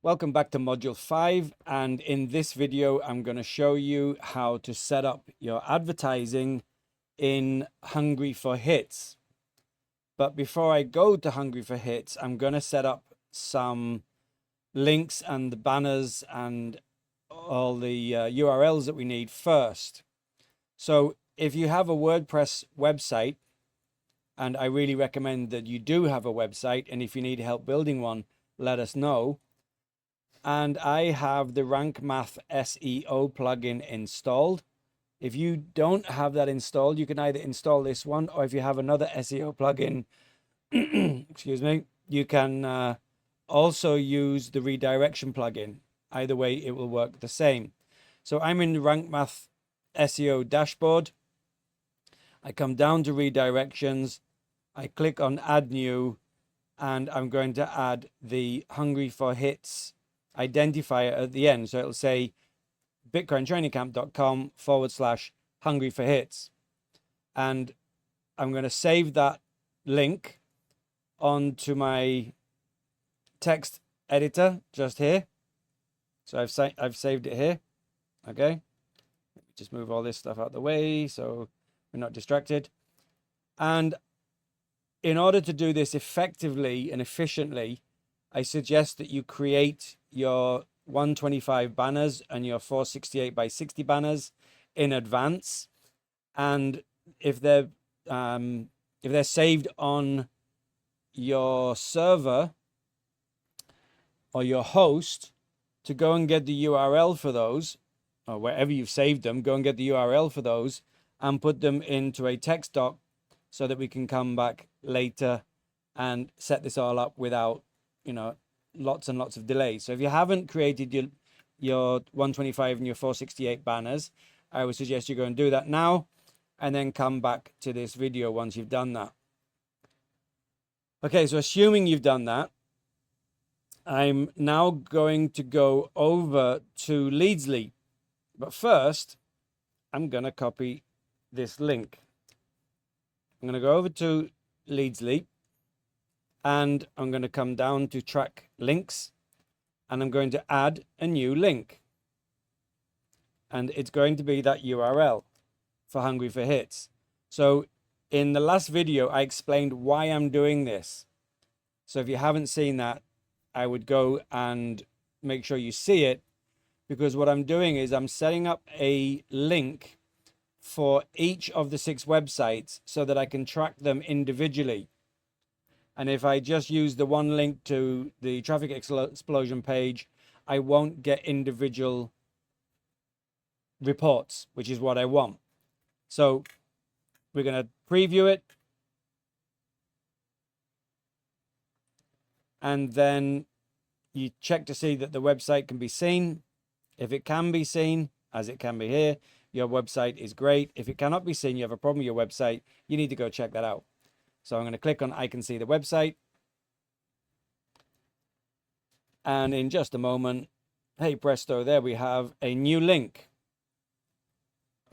Welcome back to Module 5, and in this video I'm going to show you how to set up your advertising in Hungry for Hits. But before I go to Hungry for Hits, I'm going to set up some links and the banners and all the URLs that we need first. So if you have a WordPress website, and I really recommend that you do have a website, and if you need help building one, let us know. And I have the Rank Math SEO plugin installed. If you don't have that installed, you can either install this one, or if you have another SEO plugin, excuse me, you can also use the redirection plugin. Either way, it will work the same. So I'm in the Rank Math SEO dashboard. I come down to redirections. I click on add new, and I'm going to add the Hungry for Hits identifier at the end. So it'll say bitcointrainingcamp.com/hungry for hits. And I'm going to save that link onto my text editor just here. So I've saved it here. Okay. Let me just move all this stuff out of the way so we're not distracted. And in order to do this effectively and efficiently, I suggest that you create your 125 banners and your 468 by 60 banners in advance. And if they're saved on your server or your host, to go and get the URL for those, or wherever you've saved them, go and get the URL for those and put them into a text doc so that we can come back later and set this all up without, lots and lots of delays. So if you haven't created your 125 and your 468 banners, I would suggest you go and do that now, and then come back to this video once you've done that. Okay, so assuming you've done that, I'm now going to go over to Leadsleap. But first, I'm going to copy this link. I'm going to go over to Leadsleap, and I'm going to come down to track links, and I'm going to add a new link. And it's going to be that URL for Hungry for Hits. So in the last video, I explained why I'm doing this. So if you haven't seen that, I would go and make sure you see it, because what I'm doing is I'm setting up a link for each of the 6 websites so that I can track them individually. And if I just use the one link to the traffic explosion page, I won't get individual reports, which is what I want. So we're going to preview it. And then you check to see that the website can be seen. If it can be seen, as it can be here, your website is great. If it cannot be seen, you have a problem with your website, you need to go check that out. So I'm going to click on I can see the website. And in just a moment, hey presto, there we have a new link.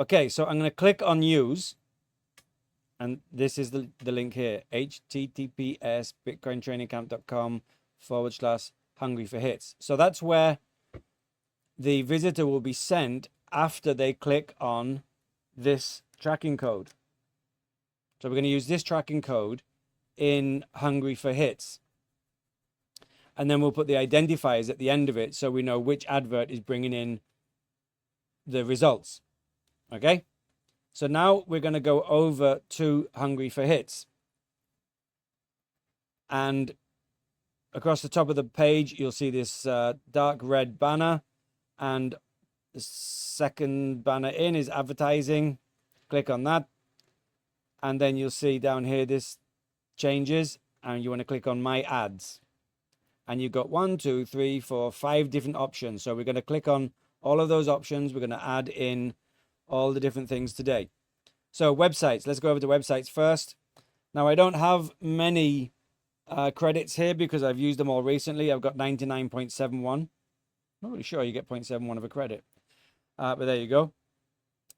Okay, so I'm going to click on use. And this is the link here, https bitcointrainingcamp.com/hungry for hits. So that's where the visitor will be sent after they click on this tracking code. So we're going to use this tracking code in Hungry for Hits. And then we'll put the identifiers at the end of it so we know which advert is bringing in the results. Okay? So now we're going to go over to Hungry for Hits. And across the top of the page, you'll see this dark red banner. And the second banner in is advertising. Click on that. And then you'll see down here, this changes. And you want to click on My Ads. And you've got 1, 2, 3, 4, 5 different options. So we're going to click on all of those options. We're going to add in all the different things today. So websites, let's go over to websites first. Now I don't have many credits here because I've used them all recently. I've got 99.71. Not really sure you get 0.71 of a credit, but there you go.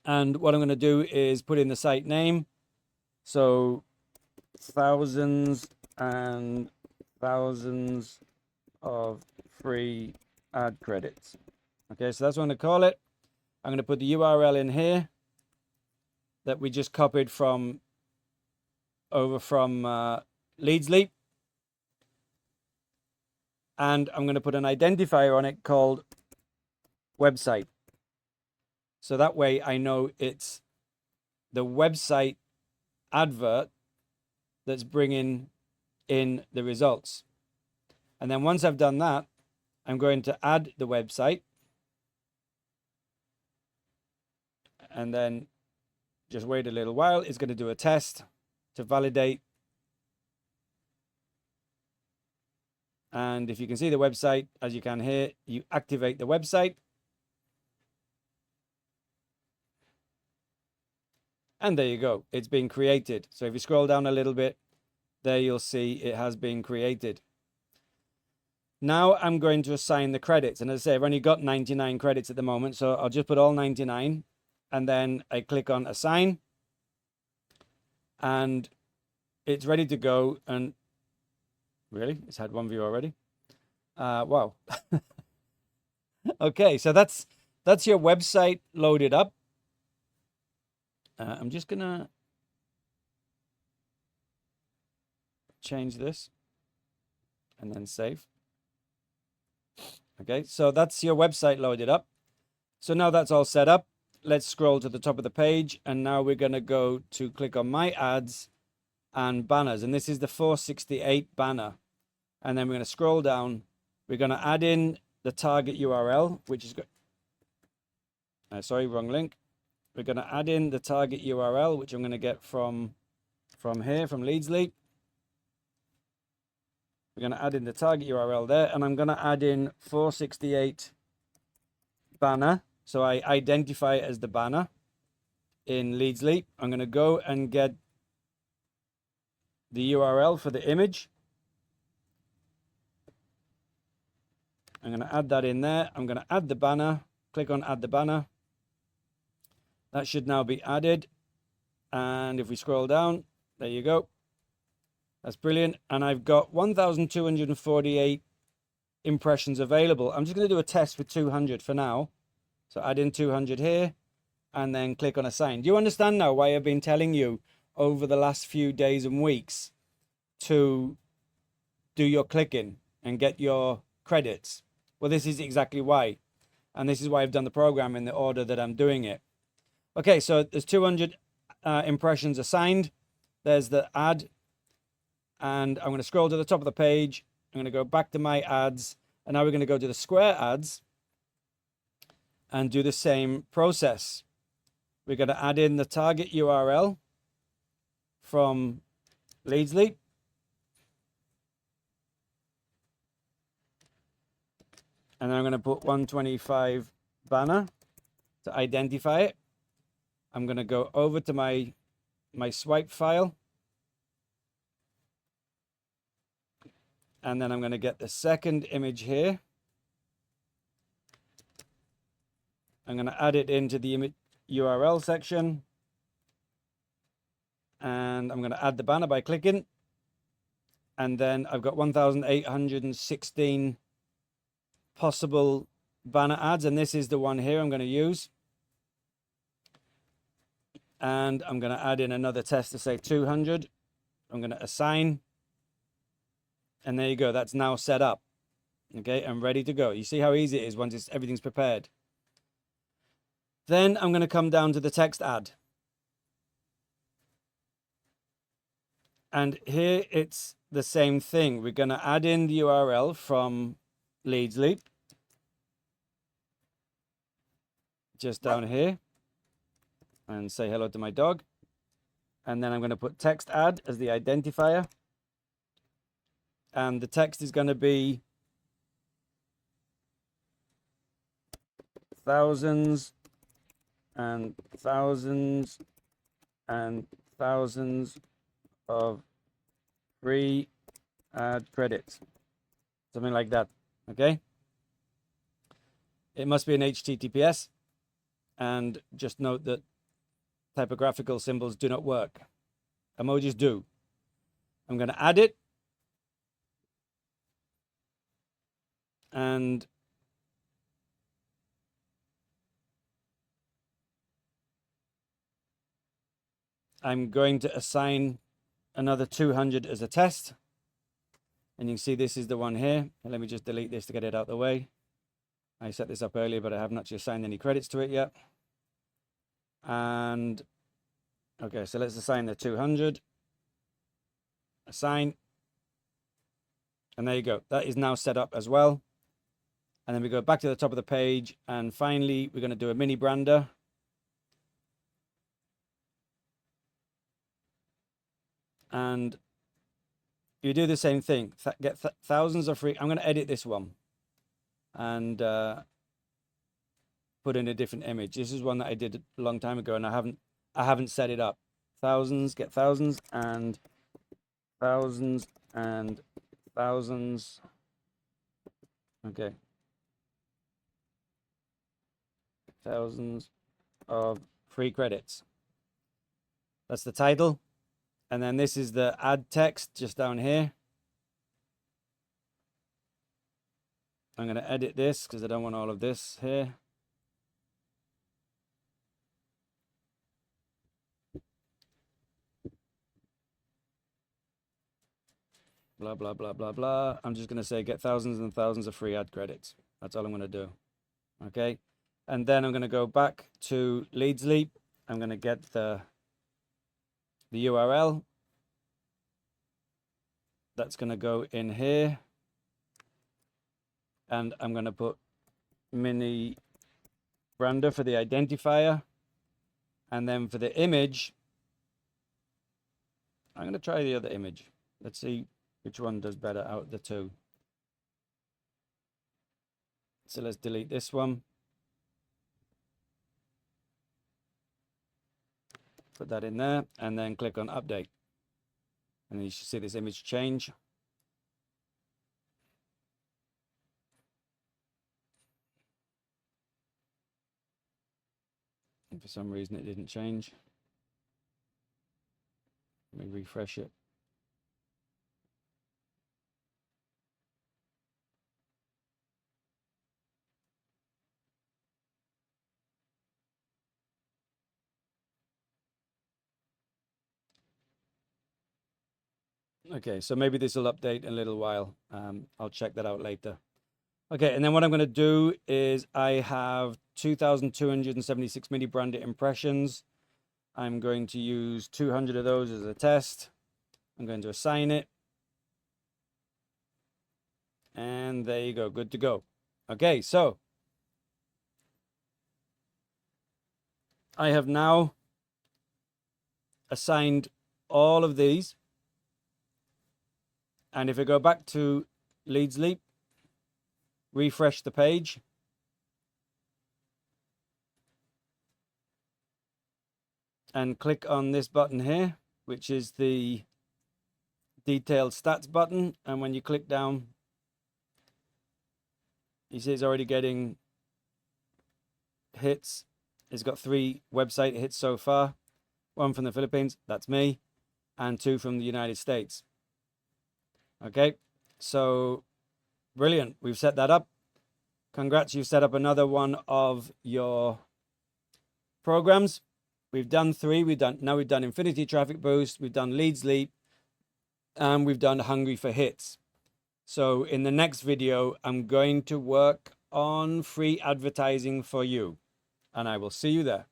And what I'm going to do is put in the site name. So thousands and thousands of free ad credits. Okay, so that's what I'm going to call it. I'm going to put the URL in here that we just copied from Leadsleap. And I'm going to put an identifier on it called website. So that way I know it's the website advert that's bringing in the results. And then once I've done that, I'm going to add the website. And then just wait a little while. It's going to do a test to validate. And if you can see the website, as you can here, you activate the website. And there you go. It's been created. So if you scroll down a little bit, there you'll see it has been created. Now I'm going to assign the credits. And as I say, I've only got 99 credits at the moment. So I'll just put all 99. And then I click on assign. And it's ready to go. And really, it's had one view already. Wow. Okay, so that's your website loaded up. I'm just gonna change this and then save. Okay, so that's your website loaded up. So now that's all set up. Let's scroll to the top of the page, and now we're gonna go to click on my ads and banners, and this is the 468 banner. And then we're gonna scroll down. We're gonna add in the target URL, which is sorry, wrong link. We're going to add in the target URL, which I'm going to get from here, from Leadsleap. We're going to add in the target URL there, and I'm going to add in 468 banner. So I identify it as the banner in Leadsleap. I'm going to go and get the URL for the image. I'm going to add that in there. I'm going to add the banner. Click on add the banner. That should now be added. And if we scroll down, there you go. That's brilliant. And I've got 1,248 impressions available. I'm just going to do a test with 200 for now. So add in 200 here and then click on assign. Do you understand now why I've been telling you over the last few days and weeks to do your clicking and get your credits? Well, this is exactly why. And this is why I've done the program in the order that I'm doing it. Okay, so there's 200 impressions assigned. There's the ad. And I'm going to scroll to the top of the page. I'm going to go back to my ads. And now we're going to go to the square ads and do the same process. We're going to add in the target URL from Leadsleap. And then I'm going to put 125 banner to identify it. I'm going to go over to my swipe file. And then I'm going to get the second image here. I'm going to add it into the image URL section. And I'm going to add the banner by clicking. And then I've got 1,816 possible banner ads. And this is the one here I'm going to use. And I'm going to add in another test to say 200. I'm going to assign. And there you go. That's now set up. Okay, I'm ready to go. You see how easy it is once everything's prepared. Then I'm going to come down to the text ad. And here it's the same thing. We're going to add in the URL from Leadsleap. Just down here. And say hello to my dog. And then I'm going to put text ad as the identifier. And the text is going to be thousands and thousands and thousands of free ad credits. Something like that. Okay. It must be an HTTPS. And just note that typographical symbols do not work. Emojis do. I'm going to add it. and I'm going to assign another 200 as a test. And you can see this is the one here. And let me just delete this to get it out of the way. I set this up earlier, but I haven't actually assigned any credits to it yet. And okay, so let's assign the 200. Assign. And there you go. That is now set up as well. And then we go back to the top of the page. And finally, we're going to do a mini brander. And you do the same thing. Get thousands of free. I'm going to edit this one and put in a different image. This is one that I did a long time ago, and I haven't set it up. Thousands, get thousands and thousands and thousands. Okay. Thousands of free credits. That's the title. And then this is the add text just down here. I'm going to edit this because I don't want all of this here. Blah, blah, blah, blah, blah. I'm just going to say get thousands and thousands of free ad credits. That's all I'm going to do. Okay. And then I'm going to go back to Leadsleap. I'm going to get the URL. That's going to go in here. And I'm going to put mini brander for the identifier. And then for the image, I'm going to try the other image. Let's see which one does better out of the two. So let's delete this one. Put that in there and then click on update. And you should see this image change. And for some reason it didn't change. Let me refresh it. Okay, so maybe this will update in a little while. I'll check that out later. Okay, and then what I'm going to do is I have 2,276 mini branded impressions. I'm going to use 200 of those as a test. I'm going to assign it. And there you go, good to go. Okay, so I have now assigned all of these. And if I go back to Leadsleap, refresh the page, and click on this button here, which is the detailed stats button. And when you click down, you see it's already getting hits. It's got 3 website hits so far. 1 from the Philippines, that's me, and 2 from the United States. Okay, so brilliant. We've set that up. Congrats, you've set up another one of your programs. We've done 3. We've done Infinity Traffic Boost, we've done Leadsleap, and we've done Hungry for Hits. So in the next video, I'm going to work on free advertising for you, and I will see you there.